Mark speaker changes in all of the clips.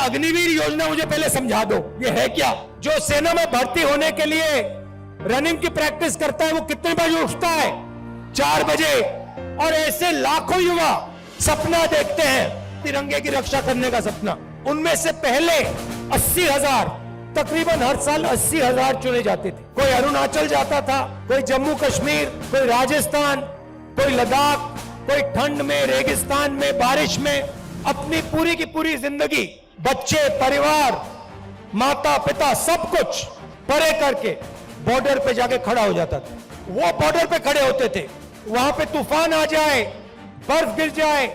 Speaker 1: अग्निवीर योजना मुझे पहले समझा दो, ये है क्या? जो सेना में भर्ती होने के लिए रनिंग की प्रैक्टिस करता है वो कितने बजे उठता है? 4 बजे। और ऐसे लाखों युवा सपना देखते हैं तिरंगे की रक्षा करने का सपना। उनमें से पहले 80,000, तकरीबन हर साल 80,000 चुने जाते थे। कोई अरुणाचल जाता था, कोई जम्मू कश्मीर, कोई राजस्थान, कोई लद्दाख, कोई ठंड में, रेगिस्तान में, बारिश में अपनी पूरी की पूरी जिंदगी बच्चे, परिवार, माता पिता सब कुछ परे करके बॉर्डर पे जाके खड़ा हो जाता था। वो बॉर्डर पे खड़े होते थे, वहां पे तूफान आ जाए, बर्फ गिर जाए,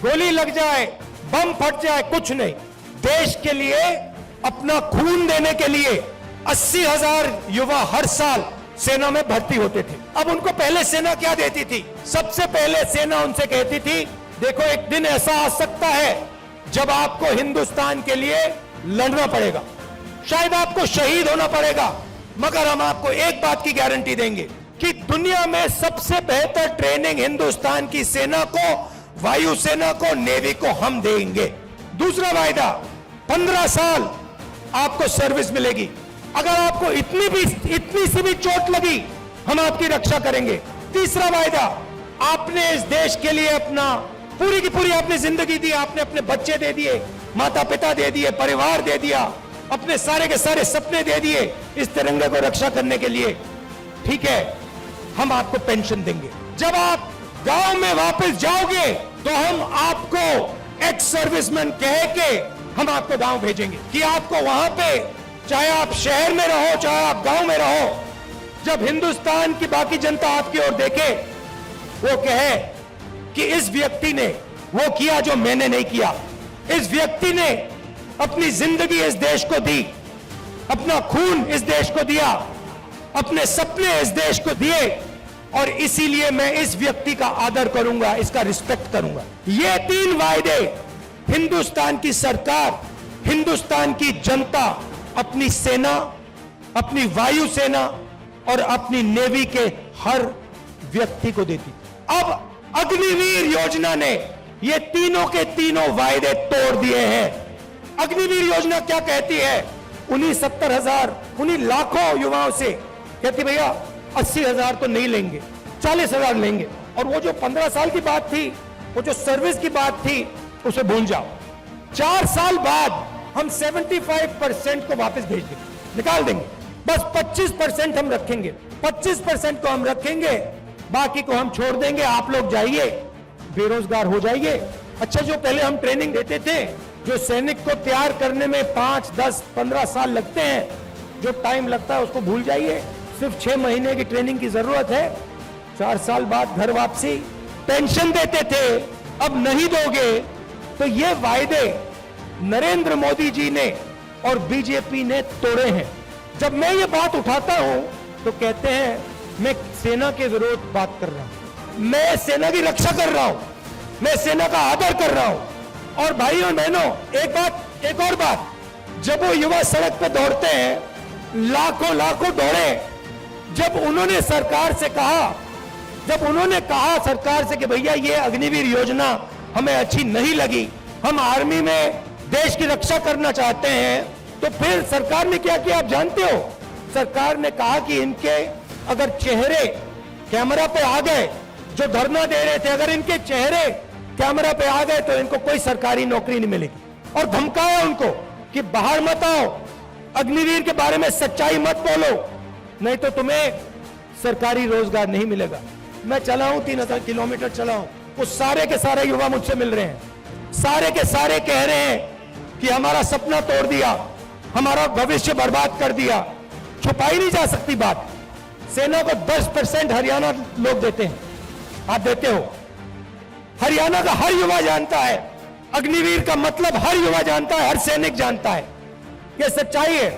Speaker 1: गोली लग जाए, बम फट जाए, कुछ नहीं, देश के लिए अपना खून देने के लिए 80,000 युवा हर साल सेना में भर्ती होते थे। अब उनको पहले सेना क्या देती थी? सबसे पहले सेना उनसे कहती थी, देखो एक दिन ऐसा आ सकता है जब आपको हिंदुस्तान के लिए लड़ना पड़ेगा, शायद आपको शहीद होना पड़ेगा, मगर हम आपको एक बात की गारंटी देंगे कि दुनिया में सबसे बेहतर ट्रेनिंग हिंदुस्तान की सेना को, वायुसेना को, नेवी को हम देंगे। दूसरा वायदा, 15 साल आपको सर्विस मिलेगी। अगर आपको इतनी सी भी चोट लगी, हम आपकी रक्षा करेंगे। तीसरा वायदा, आपने इस देश के लिए अपना पूरी की पूरी आपने जिंदगी दी, आपने अपने बच्चे दे दिए, माता पिता दे दिए, परिवार दे दिया, अपने सारे के सारे सपने दे दिए इस तिरंगे को रक्षा करने के लिए। ठीक है, हम आपको पेंशन देंगे। जब आप गांव में वापस जाओगे तो हम आपको एक्स सर्विसमैन कह के हम आपको गांव भेजेंगे कि आपको वहां पे, चाहे आप शहर में रहो, चाहे आप गांव में रहो, जब हिंदुस्तान की बाकी जनता आपकी ओर देखे, वो कहे कि इस व्यक्ति ने वो किया जो मैंने नहीं किया, इस व्यक्ति ने अपनी जिंदगी इस देश को दी, अपना खून इस देश को दिया, अपने सपने इस देश को दिए, और इसीलिए मैं इस व्यक्ति का आदर करूंगा, इसका रिस्पेक्ट करूंगा। ये 3 वायदे हिंदुस्तान की सरकार, हिंदुस्तान की जनता अपनी सेना, अपनी वायुसेना और अपनी नेवी के हर व्यक्ति को देती। अब अग्निवीर योजना ने ये तीनों के तीनों वायदे तोड़ दिए हैं। अग्निवीर योजना क्या कहती है? उन्हीं 70,000, उन्हीं लाखों युवाओं से कहती भैया 80,000 तो नहीं लेंगे, 40,000 लेंगे, और वो जो 15 साल की बात थी, वो जो सर्विस की बात थी, उसे भूल जाओ। 4 साल बाद हम 75% को वापस भेज देंगे, निकाल देंगे, बस 25% हम रखेंगे, 25% को हम रखेंगे, बाकी को हम छोड़ देंगे। आप लोग जाइए, बेरोजगार हो जाइए। अच्छा, जो पहले हम ट्रेनिंग देते थे, जो सैनिक को तैयार करने में 5, 10, 15 साल लगते हैं, जो टाइम लगता है उसको भूल जाइए। सिर्फ 6 महीने की ट्रेनिंग की जरूरत है, 4 साल बाद घर वापसी। पेंशन देते थे, अब नहीं दोगे। तो ये वायदे नरेंद्र मोदी जी ने और बीजेपी ने तोड़े हैं। जब मैं ये बात उठाता हूं तो कहते हैं मैं सेना के विरोध बात कर रहा हूं, मैं सेना की रक्षा कर रहा हूं, मैं सेना का आदर कर रहा हूं। और भाइयों और बहनों, एक और बात, जब वो युवा सड़क पे दौड़ते हैं, लाखों दौड़े, जब उन्होंने सरकार से कहा सरकार से कि भैया ये अग्निवीर योजना हमें अच्छी नहीं लगी, हम आर्मी में देश की रक्षा करना चाहते हैं, तो फिर सरकार ने क्या किया आप जानते हो? सरकार ने कहा कि इनके अगर चेहरे कैमरा पे आ गए, जो धरना दे रहे थे, अगर इनके चेहरे कैमरा पे आ गए तो इनको कोई सरकारी नौकरी नहीं मिलेगी, और धमकाया उनको कि बाहर मत आओ, अग्निवीर के बारे में सच्चाई मत बोलो, नहीं तो तुम्हें सरकारी रोजगार नहीं मिलेगा। मैं चला हूं, 3000 किलोमीटर चला हूं, वो सारे के सारे युवा मुझसे मिल रहे हैं, सारे के सारे कह रहे हैं कि हमारा सपना तोड़ दिया, हमारा भविष्य बर्बाद कर दिया। छुपाई नहीं जा सकती बात। सेना को 10% हरियाणा लोग देते हैं, आप देते हो। हरियाणा का हर युवा जानता है, अग्निवीर का मतलब हर युवा जानता है, हर सैनिक जानता है, यह सच्चाई है।